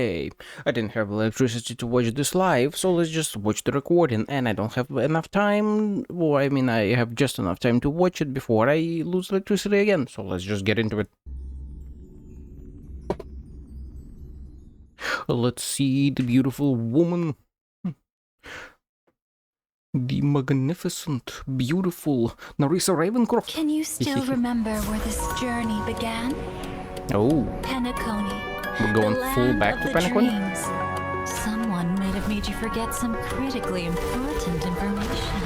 Hey, I didn't have electricity to watch this live, so let's just watch the recording, and I don't have enough time. Well, I mean, I have just enough time to watch it before I lose electricity again, so let's just get into it. Let's see the beautiful woman. The magnificent, beautiful Narissa Ravencroft. Can you still remember where this journey began? Oh. Penacony. We're going full back to Penacony? Someone might have made you forget some critically important information.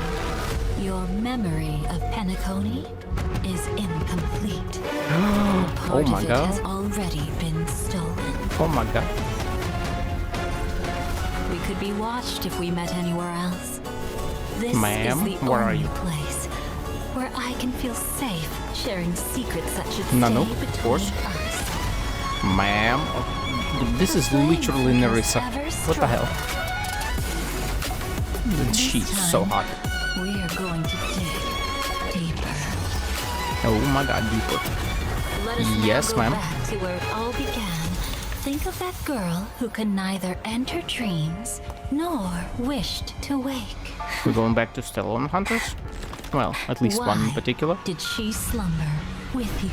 Your memory of Penacony is incomplete. Oh my god. Has already been stolen. Oh my god. We could be watched if we met anywhere else. This Ma'am, is the where are only you? place where I can feel safe sharing secrets that should No, stay of course. between us. Ma'am, this is literally Narissa. What the hell? She's so hot. We are going to dig deeper. Oh my god, deeper. Let us Yes, now go ma'am. back to where it all began. Think of that girl who can neither enter dreams nor wished to wake. We're going back to Stellar Hunters? Well, at least one in Why particular. did she slumber with you?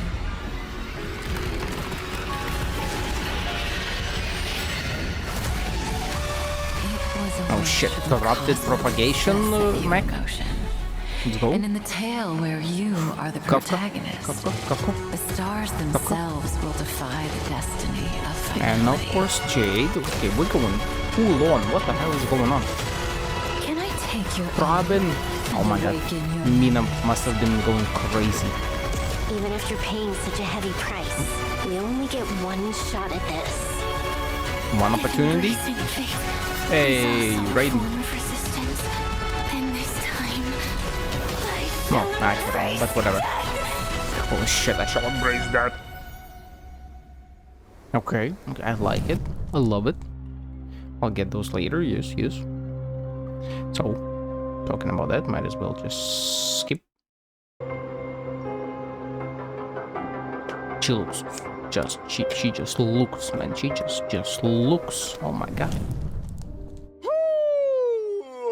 Oh shit, corrupted propagation, mech? Let's go. And in the tale where you are the Kafka. protagonist, Kafka. the stars themselves will defy the destiny of And of finality. course Jade. Okay, we're going full on. What the hell is going on? Can I take your Robin. Oh my god. awaken your Mina must have been going crazy. Even after paying such a heavy price, we only get one shot at this. One opportunity. Hey, Raiden. No, not at all, but whatever. Holy shit, I shall embrace that. Okay, I like it. I love it. I'll get those later, yes. So, talking about that, might as well just skip. She looks she just looks, man. She just looks. Oh my god.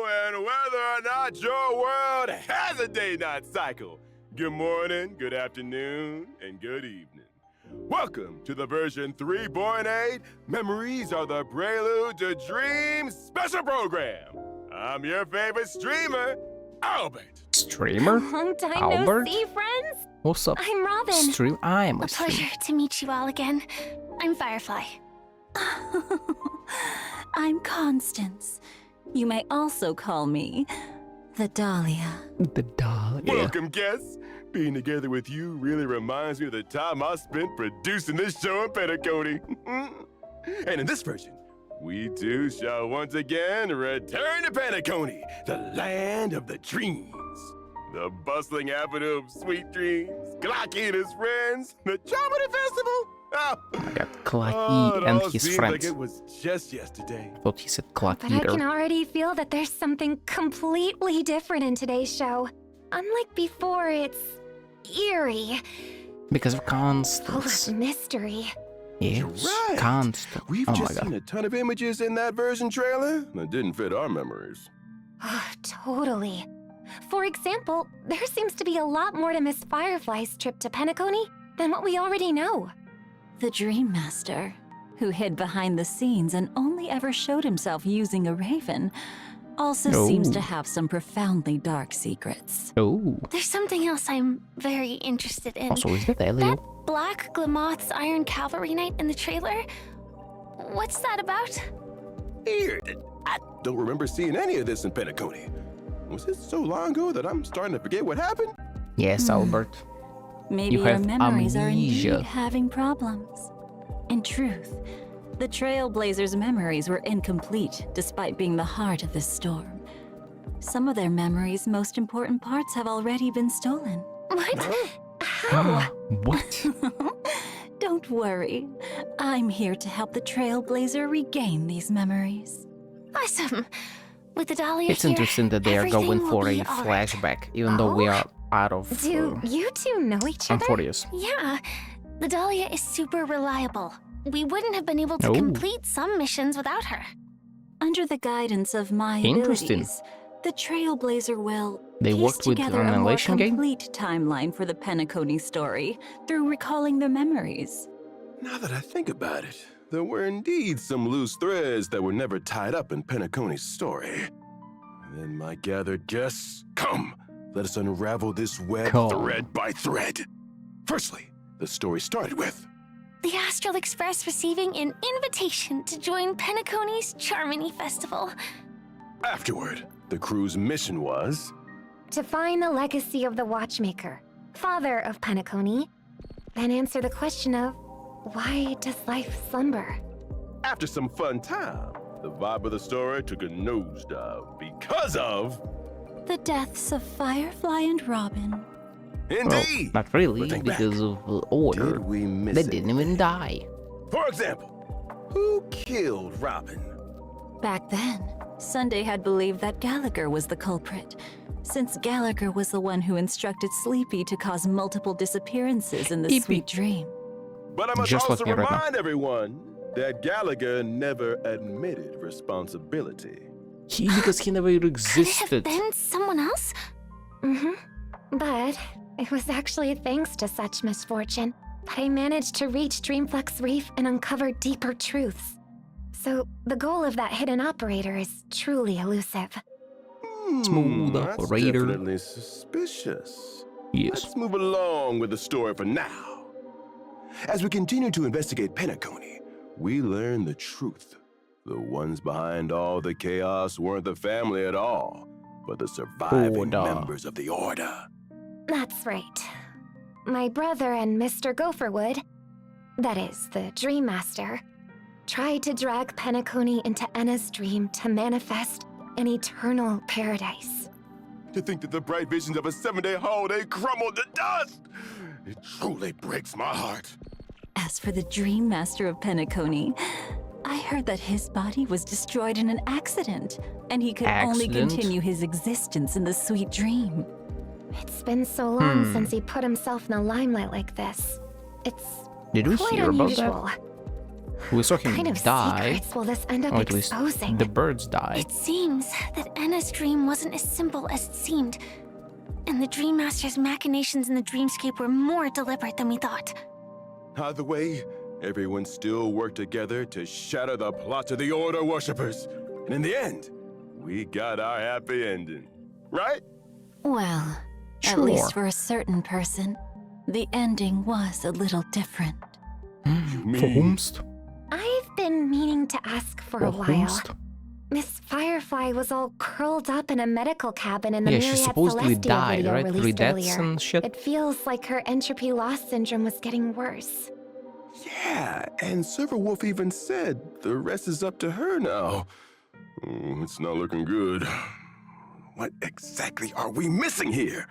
And whether or not your world has a day-night cycle, good morning, good afternoon, and good evening. Welcome to the version 3.8 Memories Are the Prelude to Dreams special program. I'm your favorite streamer, Albert. Streamer? Long time Albert? no see, friends. What's up? I'm Robin. Stream? I'm A a stream. pleasure to meet you all again. I'm Firefly. I'm Constance. You may also call me the Dahlia. The doll, yeah. Welcome, guests. Being together with you really reminds me of the time I spent producing this show in Penacony. And in this version, we too shall once again return to Penacony, the land of the dreams. The bustling avenue of sweet dreams, Glocky and his friends, the Chocolate Festival. Oh, Yeah, Clocky it and all his seems friends. like it was just yesterday. I thought he said Clock But I Eater. can already feel that there's something completely different in today's show. Unlike before, it's eerie, Because of full Constance. of mystery. Yes, right. Constance. We've Oh my just god. seen a ton of images in that version trailer that didn't fit our memories. Totally. For example, there seems to be a lot more to Miss Firefly's trip to Penacony than what we already know. The Dream Master, who hid behind the scenes and only ever showed himself using a raven, also seems to Oh. have some profoundly dark secrets. Oh. There's something else I'm very interested in. Also, is that That Elio? Black Glamoth's Iron Cavalry Knight in the trailer? What's that about? Weird. I don't remember seeing any of this in Penacony. Was it so long ago that I'm starting to forget what happened? Yes, Albert. Maybe You your have memories are amnesia. indeed having problems. In truth, the Trailblazers' memories were incomplete despite being the heart of this storm. Some of their memories' most important parts have already been stolen. What? How? What? Don't worry. I'm here to help the Trailblazer regain these memories. Awesome. With the Dahlia It's here, interesting that they are everything going will for a be all right. flashback, even though we Oh? are out of Do you two know each other? Amphorius. Yeah. The Dahlia is super reliable. we wouldn't have been able to Oh. complete some missions without her. Under the guidance of my Interesting. abilities, the Trailblazer will They piece worked with together an a more annihilation game? complete timeline for the Penacony story through recalling their memories. Now that I think about it, there were indeed some loose threads that were never tied up in Penacony's story. Then my gathered guests, come, let us unravel this web Come. thread by thread. Firstly, the story started with The Astral Express receiving an invitation to join Penacony's Charmony Festival. afterward, the crew's mission was To find the legacy of the Watchmaker, father of Penacony, then answer the question of why does life slumber? after some fun time, the vibe of the story took a nosedive because of The deaths of Firefly and Robin. indeed. Not really, But think back. because of order. Did we miss They it? didn't even die. For example, who killed Robin? Back then, Sunday had believed that Gallagher was the culprit, since Gallagher was the one who instructed Sleepy to cause multiple disappearances in the Sleepy. sweet dream. But I must Just also like me right now. remind everyone that Gallagher never admitted responsibility. Because he never Could it have existed. been someone else? But it was actually thanks to such misfortune that I managed to reach Dreamflex Reef and uncover deeper truths. So the goal of that hidden operator is truly elusive. Smooth That's operator. definitely suspicious. Yes. Let's move along with the story for now. As we continue to investigate Penacony, we learn the truth. The ones behind all the chaos weren't the family at all, but the surviving Order. members of the Order. That's right. My brother and Mr. Gopherwood, that is, the Dream Master, tried to drag Penacony into Enna's dream to manifest an eternal paradise. To think that the bright visions of a 7-day holiday crumbled to dust! It truly breaks my heart. As for the Dream Master of Penacony, I heard that his body was destroyed in an accident, and he could only Accident? continue his existence in the sweet dream. It's been so long since he put himself in the limelight like this. It's Did we quite hear about that? unusual. We saw him What kind of die. secrets will this end up Or at least exposing? the birds die. It seems that Enna's dream wasn't as simple as it seemed, and the Dream Master's machinations in the dreamscape were more deliberate than we thought. Either way, everyone still worked together to shatter the plots of the Order worshippers. And in the end, we got our happy ending. Right? Well, at Sure. least for a certain person, the ending was a little different. For whomst? I've been meaning to ask for a while. whomst? Miss Firefly was all curled up in a medical cabin in the Yeah, she Myriad supposedly Celestia died, video right? 3 released deaths earlier. and shit. It feels like her entropy loss syndrome was getting worse. Yeah, and Silverwolf even said the rest is up to her now. It's not looking good. What exactly are we missing here?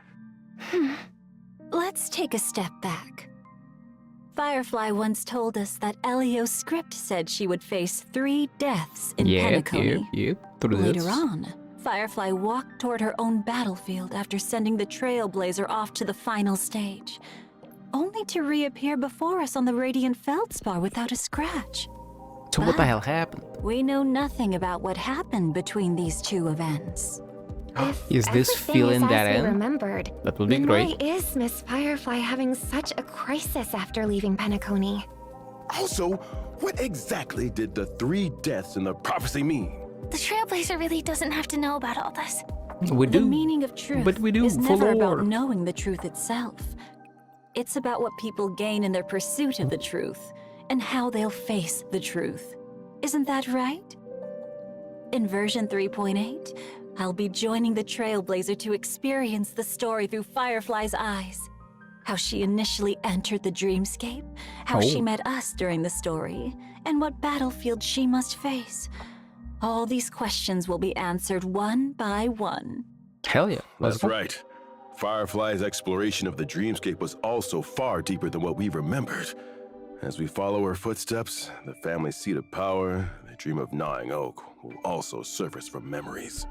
Let's take a step back. Firefly once told us that Elio's script said she would face 3 deaths in Penacony. Through Later this. on, Firefly walked toward her own battlefield after sending the Trailblazer off to the final stage, only to reappear before us on the Radiant Feldspar without a scratch. So what the hell happened? We know nothing about what happened between these 2 events. If Is this everything filling is that as we in? remembered, That would be then great. why is Miss Firefly having such a crisis after leaving Penacony? Also, what exactly did the 3 deaths in the prophecy mean? The Trailblazer really doesn't have to know about all this. We The do. meaning of truth But we do, is for never lore. about knowing the truth itself. It's about what people gain in their pursuit of the truth and how they'll face the truth. Isn't that right? In version 3.8, I'll be joining the Trailblazer to experience the story through Firefly's eyes. How she initially entered the dreamscape, how she Oh. met us during the story, and what battlefield she must face. All these questions will be answered one by one. Hell yeah. Let's That's go. right. Firefly's exploration of the dreamscape was also far deeper than what we remembered. As we follow her footsteps, the family's seat of power, the dream of Gnawing Oak, will also surface from memories.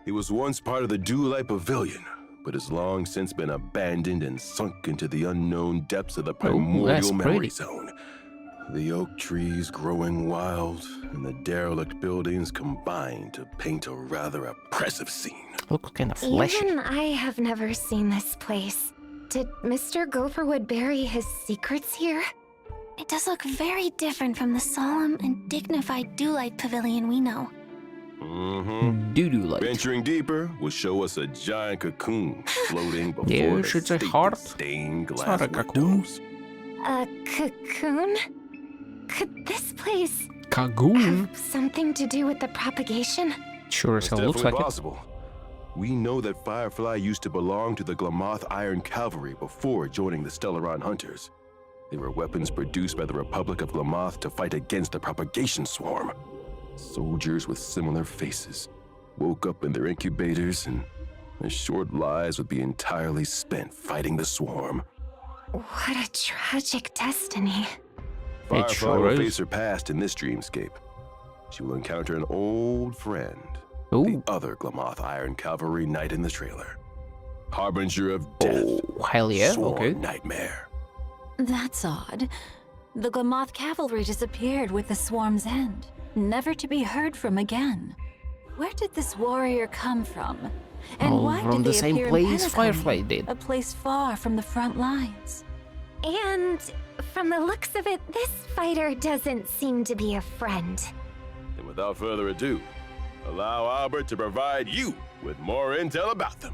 It was once part of the Dewlight Pavilion, but has long since been abandoned and sunk into the unknown depths of the that's primordial memory pretty. zone. The oak trees growing wild and the derelict buildings combine to paint a rather oppressive scene. Looks kind of fleshy. Even I have never seen this place. Did Mr. Gopherwood bury his secrets here? It does look very different from the solemn and dignified Dewlight Pavilion we know. Mm-hmm. Doo-doo light. Venturing deeper will show us a giant cocoon floating before Yes, the it's a stately heart. stained It's glass not a cocoon. windows. A cocoon? Could this place Kagoon? have something to do with the propagation? Sure as It's hell looks definitely like it. possible. We know that Firefly used to belong to the Glamoth Iron Cavalry before joining the Stellaron Hunters. They were weapons produced by the Republic of Glamoth to fight against the propagation swarm. Soldiers with similar faces woke up in their incubators and their short lives would be entirely spent fighting the swarm. What a tragic destiny. Firefly sure will is. face her past in this dreamscape. She will encounter an old friend, the Ooh. other Glamoth Iron Cavalry knight in the trailer. Harbinger of death. Oh, hell yeah, Sworn okay. nightmare. That's odd. The Glamoth cavalry disappeared with the swarm's end, never to be heard from again. Where did this warrior come from? And Oh, why from did the they same appear place in Firefly Penacony, did. a place far from the front lines? And from the looks of it, this fighter doesn't seem to be a friend. And without further ado, allow Albert to provide you with more intel about them.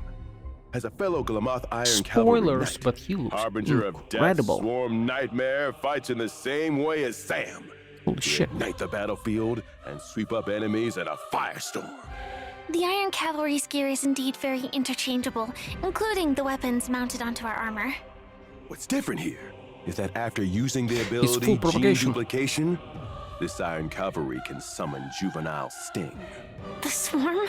As a fellow Glamoth Iron Cavalry Spoilers, knight, but he looks Harbinger of Death, incredible. Swarm Nightmare fights in the same way as Sam. Holy To shit. ignite the battlefield and sweep up enemies in a firestorm. The Iron Cavalry's gear is indeed very interchangeable, including the weapons mounted onto our armor. What's different here is that after using the full ability Gene propagation. Duplication, this Iron Cavalry can summon Juvenile Sting. The swarm?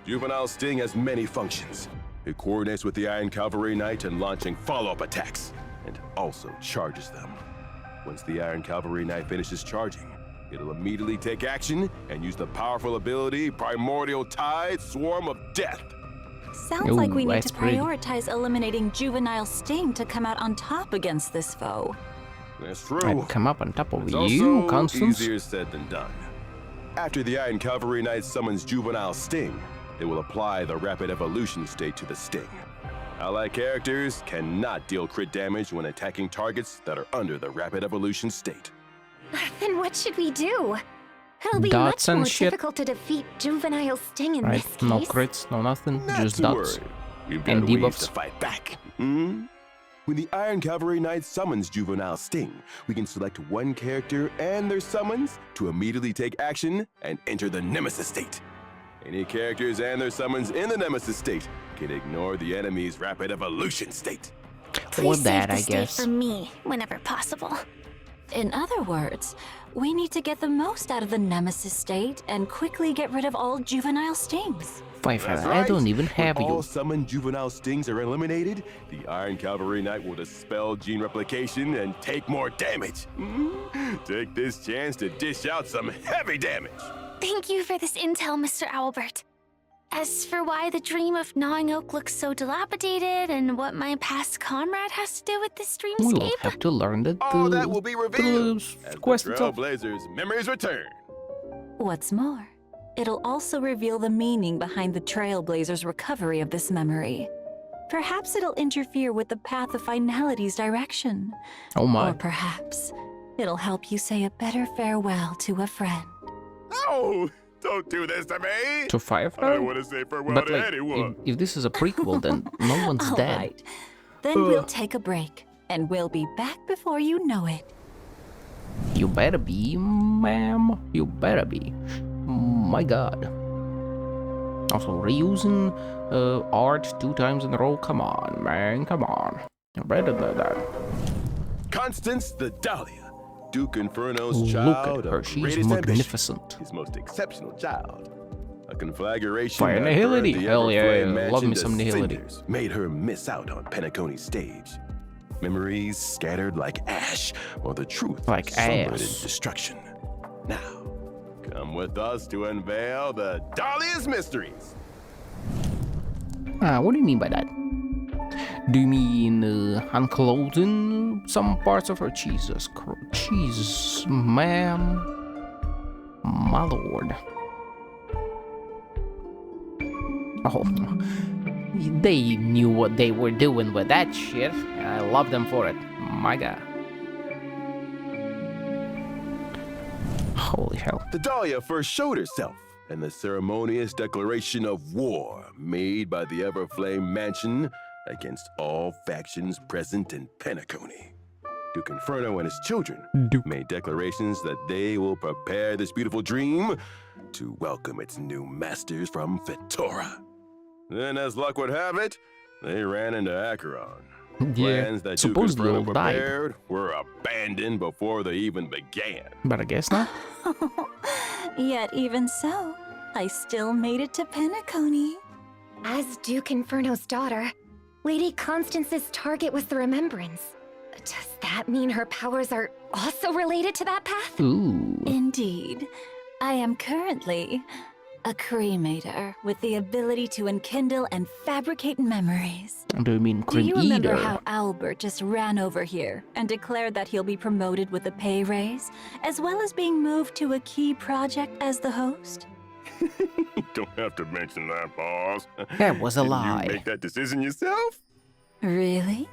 Juvenile Sting has many functions. It coordinates with the Iron Cavalry Knight in launching follow-up attacks, and also charges them. Once the Iron Cavalry Knight finishes charging, it'll immediately take action and use the powerful ability Primordial Tide Swarm of Death. Sounds like we Ooh, need that's to pretty. prioritize eliminating Juvenile Sting to come out on top against this foe. That's true. I'd come up on top of It's you, also Constance. easier said than done. After the Iron Cavalry Knight summons Juvenile Sting, they will apply the Rapid Evolution state to the Sting. Allied characters cannot deal crit damage when attacking targets that are under the Rapid Evolution state. Then what should we do? It'll be Dots much and more shit. difficult to defeat Juvenile Sting in Right, this case. no crits, no nothing, Not just to dots. worry. We've got And ways debuffs. to fight back. When the Iron Cavalry Knight summons Juvenile Sting, we can select one character and their summons to immediately take action and enter the Nemesis state. Any characters and their summons in the Nemesis state can ignore the enemy's Rapid Evolution state. Or Please that, save the I state guess. for me, whenever possible. In other words, we need to get the most out of the Nemesis state and quickly get rid of all Juvenile Stings. That's I don't right. even have When all you. summoned Juvenile Stings are eliminated, the Iron Cavalry Knight will dispel gene replication and take more damage. Take this chance to dish out some heavy damage. Thank you for this intel, Mr. Owlbert. As for why the dream of Gnawing Oak looks so dilapidated and what my past comrade has to do with this We will dreamscape, have to learn that All that will be revealed as the the quest itself. Trailblazers' memories return. What's more, it'll also reveal the meaning behind the Trailblazers' recovery of this memory. Perhaps it'll interfere with the path of finality's direction. Oh my. Or perhaps it'll help you say a better farewell to a friend. Oh, don't do this to me. To I Firefly? don't want to say farewell But to like, anyone. if this is a prequel, then no one's All dead. right. Then we'll take a break, and we'll be back before you know it. You better be, ma'am. You better be. My god. Also, reusing art 2 times in a row? Come on, man. Come on. Better than that. Constance the Dahlia, Duke Inferno's Look child at her. of She's greatest ambition, magnificent. his most exceptional child. A conflagration Fire that nihility. burned the Hell yeah, ever-flame love mansion me to some nihility. cinders made her miss out on Penacony's stage. Memories scattered like ash, while the truth Like slumbered in ass. destruction. Now, come with us to unveil the Dahlia's mysteries. What do you mean by that? Do you mean unclothing some parts of her? Jesus ma'am. My lord. Oh, they knew what they were doing with that shit. I love them for it. My god. Holy hell. The Dahlia first showed herself in the ceremonious declaration of war made by the Everflame Mansion against all factions present in Penacony. Duke Inferno and his children made declarations that they will prepare this beautiful dream to welcome its new masters from Fetora. Then, as luck would have it, they ran into Acheron. Plans that Duke supposedly Inferno all died. prepared were abandoned before they even began. But I guess not. Yet even so, I still made it to Penacony. As Duke Inferno's daughter, Lady Constance's target was the Remembrance. Does that mean her powers are also related to that path? Ooh. Indeed. I am currently a cremator with the ability to enkindle and fabricate memories. Do you mean Do Crin you remember Eater? how Albert just ran over here and declared that he'll be promoted with a pay raise, as well as being moved to a key project as the host? You don't have to mention that, boss. That was a Didn't lie. you make that decision yourself? Really?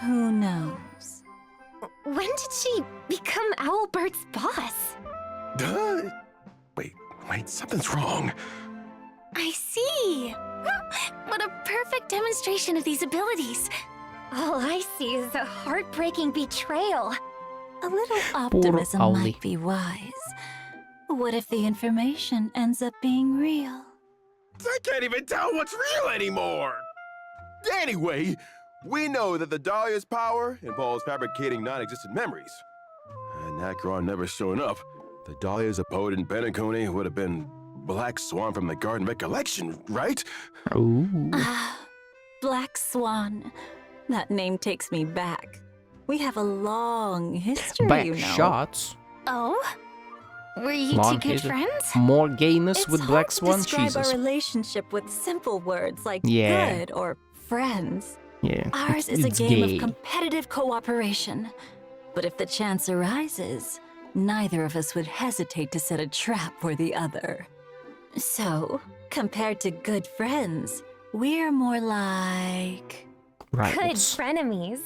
Who knows? When did she become Owlbert's boss? Wait, something's wrong. I see. What a perfect demonstration of these abilities. All I see is a heartbreaking betrayal. A little optimism Ollie. might be wise. What if the information ends up being real? I can't even tell what's real anymore. Anyway, we know that the Dahlia's power involves fabricating non-existent memories. And Acheron never showing up. The Dahlia's opponent in Penacony would have been Black Swan from the Garden Recollection, right? Ooh. Black Swan. That name takes me back. We have a long history, Back you know. shots. Oh? Were you Long two good history. friends? More gayness It's with hard Black to Swan? describe Jesus. our relationship with simple words like Yeah. good or friends. Yeah. Ours is a it's game gay. of competitive cooperation. But if the chance arises, neither of us would hesitate to set a trap for the other. So, compared to good friends, we're more like... Good Rivals. frenemies.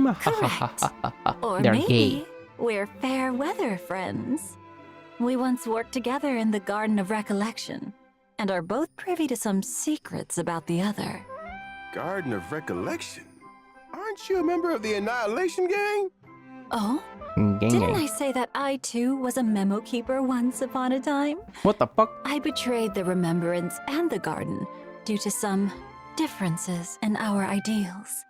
Correct. Or They're maybe gay. we're fair weather friends. We once worked together in the Garden of Recollection, and are both privy to some secrets about the other. Garden of Recollection? Aren't you a member of the Annihilation Gang? Oh? Gang, Didn't gang. I say that I too was a memo keeper once upon a time? What the fuck? I betrayed the Remembrance and the Garden due to some differences in our ideals.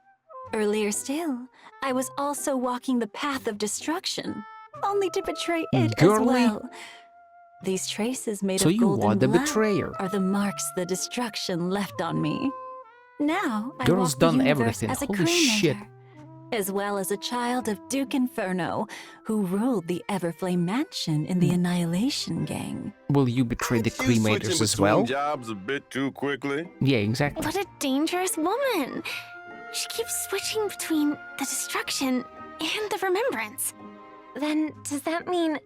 Earlier still, I was also walking the path of destruction, only to betray it as Girly. well. These traces made So of you golden are the blood betrayer. are the marks the destruction left on me. Now I Girl's walk the done universe everything. as a Holy cremator, shit. as well as a child of Duke Inferno, who ruled the Everflame Mansion in the Annihilation Gang. Will you betray the Aren't you switching cremators as between well? jobs a bit too quickly? Yeah, exactly. What a dangerous woman. She keeps switching between the destruction and the remembrance. Then does that mean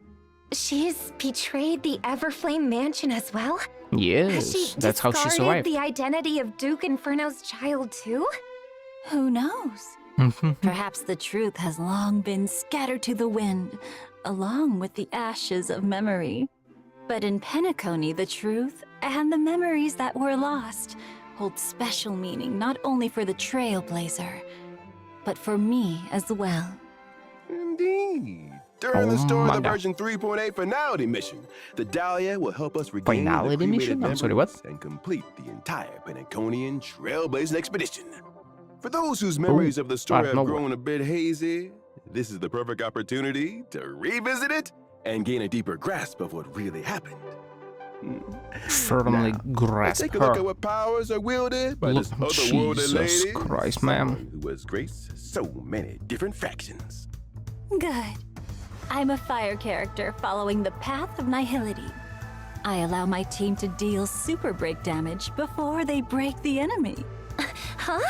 she's betrayed the Everflame Mansion as well? Has Yes, she that's how she discarded survived. the identity of Duke Inferno's child too? Who knows? Mhm. Perhaps the truth has long been scattered to the wind, along with the ashes of memory. But in Penacony, the truth and the memories that were lost hold special meaning not only for the Trailblazer, but for me as well. Indeed. During the Oh Store my of the God. Version 3.8 Finality Mission, the Dahlia will help us regain Finality the cremated mission? I'm sorry, what? memories and complete the entire Penaconian Trailblazing expedition. For those whose memories of the story have nowhere. grown a bit hazy, this is the perfect opportunity to revisit it and gain a deeper grasp of what really happened. Firmly Now, grasp Take a look at her. what powers are wielded by Look- this otherworldly Jesus lady. Christ, ma'am. someone who has graced so many different factions. Good. I'm a fire character following the path of nihility. I allow my team to deal super break damage before they break the enemy. Huh?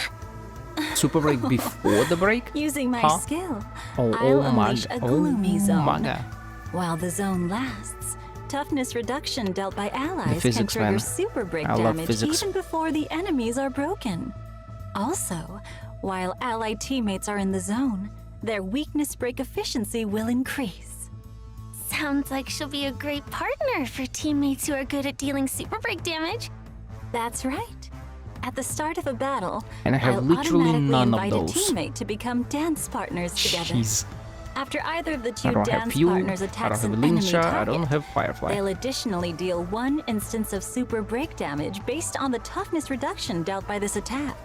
Super break before the break? Using my Huh? skill, Oh, I'll oh my, unleash a gloomy zone. my God. While the zone lasts, toughness reduction dealt by allies can physics, trigger man. super break I love damage physics. even before the enemies are broken. Also, while allied teammates are in the zone, their weakness break efficiency will increase. Sounds like she'll be a great partner for teammates who are good at dealing super break damage. That's right. At the start of a battle, And I have I'll literally automatically none of invite those. a teammate to become dance partners together. Jeez. After either of the I two don't have dance Pew, partners I don't attacks have an enemy Linsha, I don't target, have Firefly. they'll additionally deal one instance of super break damage based on the toughness reduction dealt by this attack.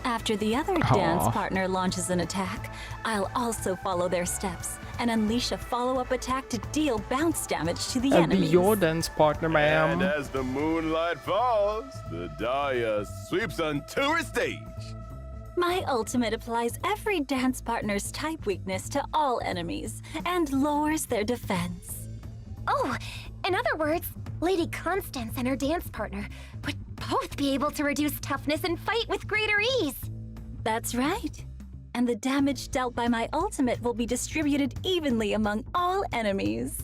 After the other dance Aw. partner launches an attack, I'll also follow their steps and unleash a follow-up attack to deal bounce damage to the I'll be enemies. your dance partner, And ma'am. as the moonlight falls, the Dahlia sweeps onto her stage. My ultimate applies every dance partner's type weakness to all enemies and lowers their defense. Oh, in other words, Lady Constance and her dance partner would both be able to reduce toughness and fight with greater ease. That's right. And the damage dealt by my ultimate will be distributed evenly among all enemies.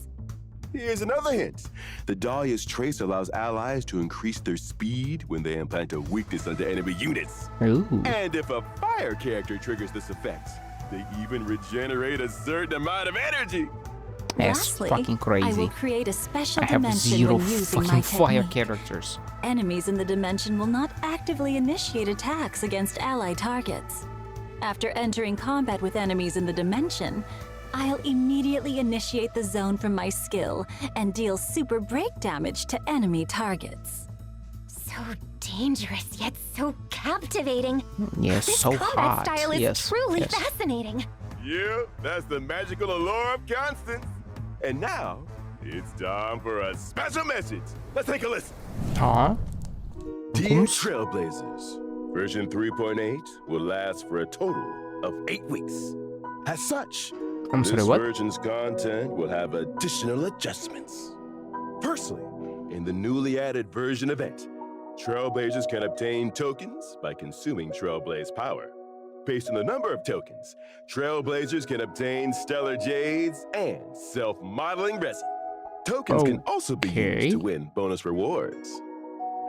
Here's another hint. The Dahlia's trace allows allies to increase their speed when they implant a weakness onto enemy units. Ooh. And if a fire character triggers this effect, they even regenerate a certain amount of energy. That's Lastly, fucking I crazy. will create a special I have dimension zero when using fucking my fire technique. characters. Enemies in the dimension will not actively initiate attacks against ally targets. After entering combat with enemies in the dimension, I'll immediately initiate the zone from my skill and deal super break damage to enemy targets. So dangerous, yet so captivating. Yes, This so combat hot. style is Yes, truly yes. fascinating. Yeah, that's the magical allure of Constance. And now, it's time for a special message. Let's take a listen. Huh? Dear Oops. Trailblazers, version 3.8 will last for a total of 8 weeks. As such, I'm this sorry, what? version's content will have additional adjustments. Firstly, in the newly added version event, Trailblazers can obtain tokens by consuming Trailblaze power. Based on the number of tokens, Trailblazers can obtain stellar jades and self-modeling resin. Tokens can also be Okay. used to win bonus rewards.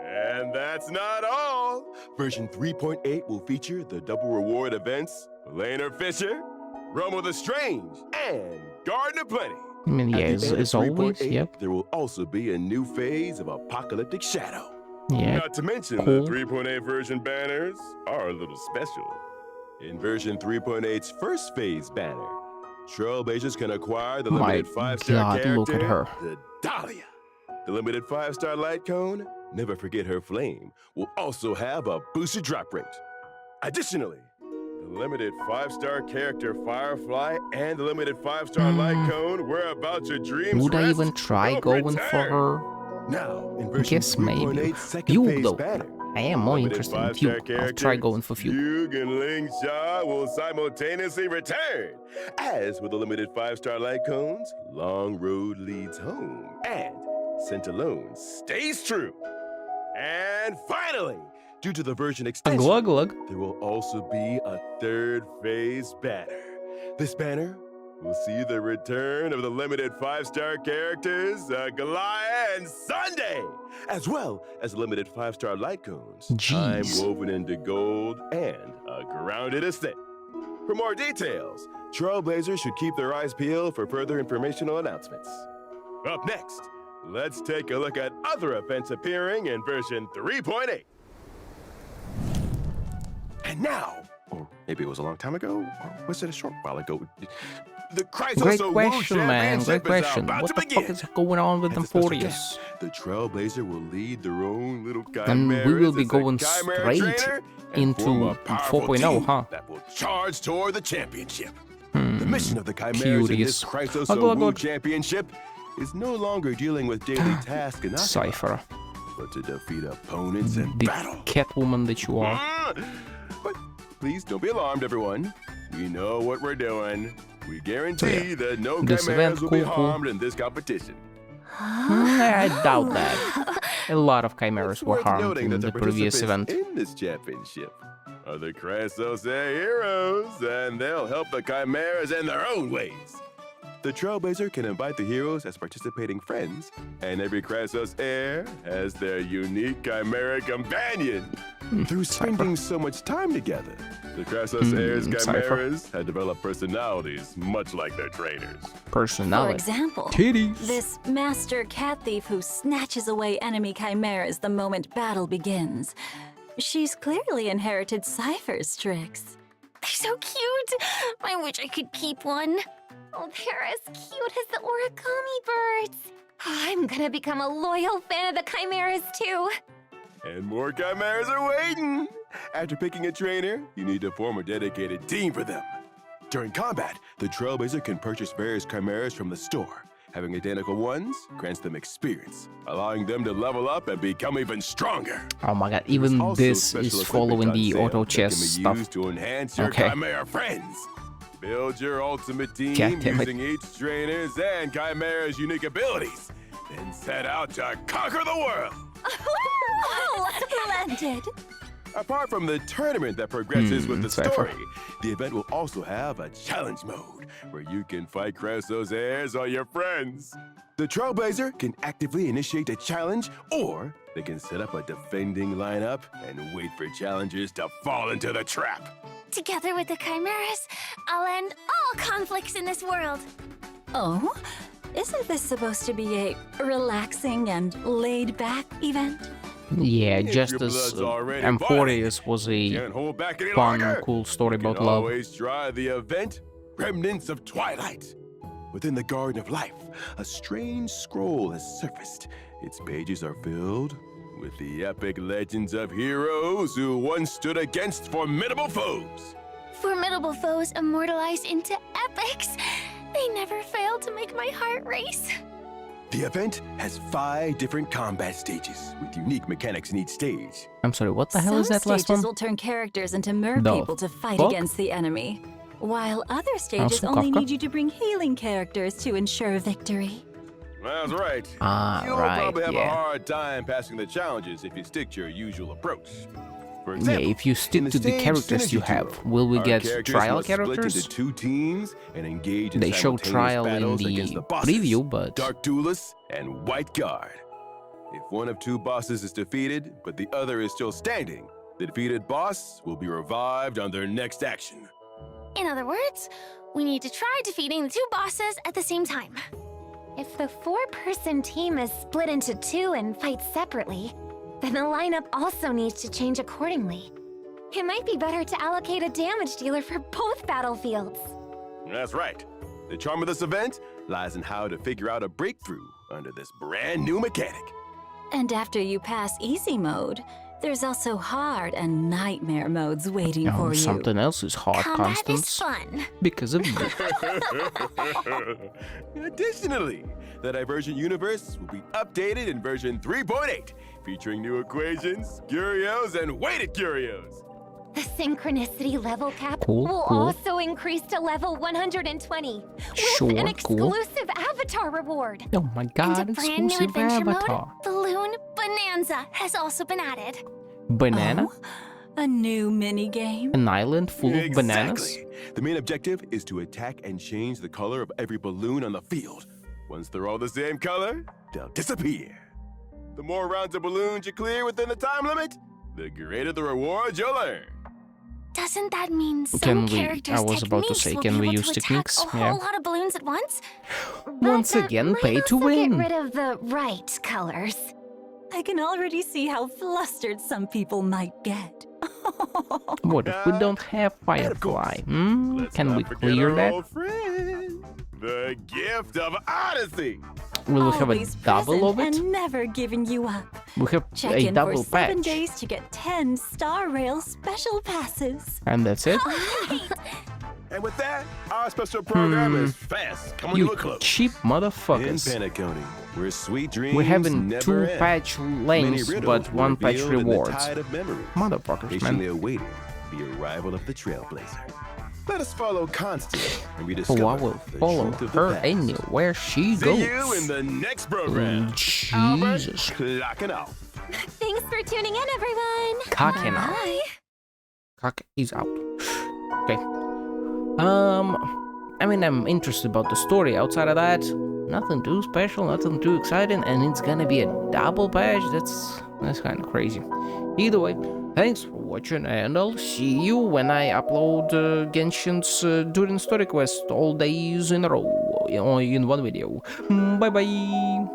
And that's not all. Version 3.8 will feature the double reward events Laner Fisher, Romo the Strange, and Garden of Plenty. I mean, yeah, At the end of as always, 3.8, yep. there will also be a new phase of Apocalyptic Shadow. Yeah. Not to mention cool. the 3.8 version banners are a little special. In version 3.8's first phase banner, Trailblazers can acquire the My limited 5-star God, character, look at her. the Dahlia. The limited 5-star light cone, never forget her flame, will also have a boosted drop rate. Additionally, the limited 5-star character Firefly and the limited 5-star light cone were about your dreams Would I rest even try will going for return. her? Now, in version Guess maybe. 3.8's second You, phase though. banner, I am more limited interested in 5-star Fugue. I'll try characters, going for Fugue. Fugue and Ling Sha will simultaneously return. As with the limited 5-star light cones, Long Road leads home, and Sent Alone stays true. And finally, due to the version extension, Glug glug. there will also be a third phase banner. This banner will see the return of the limited 5-star characters, Goliath and Sunday, as well as limited 5-star light cones, time Jeez. woven into gold, and a grounded ascent. For more details, Trailblazers should keep their eyes peeled for further informational announcements. Up next, let's take a look at other events appearing in version 3.8. And now, or maybe it was a long time ago, or was it a short while ago? The Crisis Great of Wu question, man. Great Championship is question. about What to the begin. fuck is going on with As them a special 40s? guest, the Trailblazer will lead their own little chimeras. And we will be as a going chimera straight trainer and into form a powerful 4.0, team huh? That will charge toward the championship. The mission of the chimeras in Curious. this Crisis I'll go, of I'll Wu go. Championship is no longer dealing with daily tasks and occupies, Cypher. but to defeat opponents in The battle. Catwoman that you are. But please don't be alarmed, everyone. We know what we're doing. We guarantee that no This chimeras event, will be cool. harmed in this competition. I doubt that. A lot of chimeras It's were worth harmed noting in that the previous event. participants in this championship are the Krasos Air heroes, and they'll help the chimeras in their own ways. The Trailblazer can invite the heroes as participating friends, and every Krasos Air has their unique chimera companion. Through spending so much time together, the Krasos Air's chimeras have developed personalities much like their trainers. For Personality. example, Titties. this master cat thief who snatches away enemy chimeras the moment battle begins. She's clearly inherited Cypher's tricks. They're so cute. I wish I could keep one. Oh, they're as cute as the origami birds. I'm gonna become a loyal fan of the chimeras too. And more chimeras are waiting. After picking a trainer, you need to form a dedicated team for them. During combat, the Trailblazer can purchase various chimeras from the store. Having identical ones grants them experience, allowing them to level up and become even stronger. Oh my god, There's even also this special is equipment following on the sale auto that chess can be stuff. used to enhance your Okay. chimera friends. Build your ultimate team God damn it. using each trainer's and chimera's unique abilities. Then set out to conquer the world. Oh, splendid! Apart from the tournament that progresses with the Cypher. story, the event will also have a challenge mode where you can fight Krasos Airs or your friends. The Trailblazer can actively initiate a challenge, or they can set up a defending lineup and wait for challengers to fall into the trap. Together with the chimeras, I'll end all conflicts in this world. Oh? Isn't this supposed to be a relaxing and laid-back event? Yeah, If just your as blood's already Amphorius was a Can't hold back any fun, longer. cool story You can about love. always try the event Remnants of Twilight. Within the Garden of Life, a strange scroll has surfaced. Its pages are filled with the epic legends of heroes who once stood against formidable foes. Formidable foes immortalized into epics. They never fail to make my heart race. The event has 5 different combat stages with unique mechanics in each stage. I'm sorry, what the hell is that last stages one? will turn characters into mer The people to fight fuck? against the enemy, while other stages Also only Kafka? need you to bring healing characters to ensure victory. That's right. Ah, You'll right, probably have a yeah. hard time passing the challenges if you stick to your usual approach. For Yeah, example, if you in stick to the stage characters you Synergy have, Duo, will we our get characters trial must split characters? into 2 teams and engage in They showed simultaneous trial in battles the against the bosses, preview, but Dark Duelist and White Guard. If one of 2 bosses is defeated, but the other is still standing, the defeated boss will be revived on their next action. In other words, we need to try defeating the 2 bosses at the same time. If the 4-person team is split into 2 and fights separately, then the lineup also needs to change accordingly. It might be better to allocate a damage dealer for both battlefields. That's right. The charm of this event lies in how to figure out a breakthrough under this brand new mechanic. And after you pass easy mode, there's also hard and nightmare modes waiting oh, for you. something else is hard Combat is constants fun. because of you. Additionally, the Divergent universe will be updated in version 3.8, featuring new equations, curios, and weighted curios. The synchronicity level cap Cool, will cool. also increase to level 120 with Sure, an cool. exclusive avatar reward. Oh my And god, a brand new exclusive adventure avatar. mode, Balloon Bonanza, has also been added. Banana? Oh, a new mini-game? An island full of bananas? Exactly. The main objective is to attack and change the color of every balloon on the field. Once they're all the same color, they'll disappear. The more rounds of balloons you clear within the time limit, the greater the rewards you'll earn. Doesn't that mean some Can we- characters' I was about to techniques say, will can be we able use to techniques? attack a Yeah. whole lot of balloons at once? Once But that again, might pay to also win. Get rid of the right colors. I can already see how flustered some people might get. What if we don't have And of course, Firefly? let's Can not we forget clear our that? old friend, the gift of Odyssey. Will we have a Always double of present it? and never giving you up. We have Check a in double for 7 patch. days to get 10 Star Rail special passes. And that's it? And with that, our special program is fast coming to You a close. cheap In motherfuckers. Paniconi, where sweet dreams We're having never 2 end. patch Many lanes, riddles but were 1 patch revealed in the rewards. tide of memories, Motherfuckers, patiently man. awaiting the arrival of the Trailblazer. let us follow Constance and we Oh, discover I will the follow truth of the her past. anywhere she See goes. you in the next program. Jesus. Albert, clocking out. Thanks for tuning in, everyone. Cocking out. Bye. Cock is out. Okay. I mean, I'm interested about the story. Outside of that, nothing too special, nothing too exciting, and it's gonna be a double patch. That's kind of crazy. Either way, thanks for watching, and I'll see you when I upload Genshin's during story quest all days in a row in one video. Bye bye.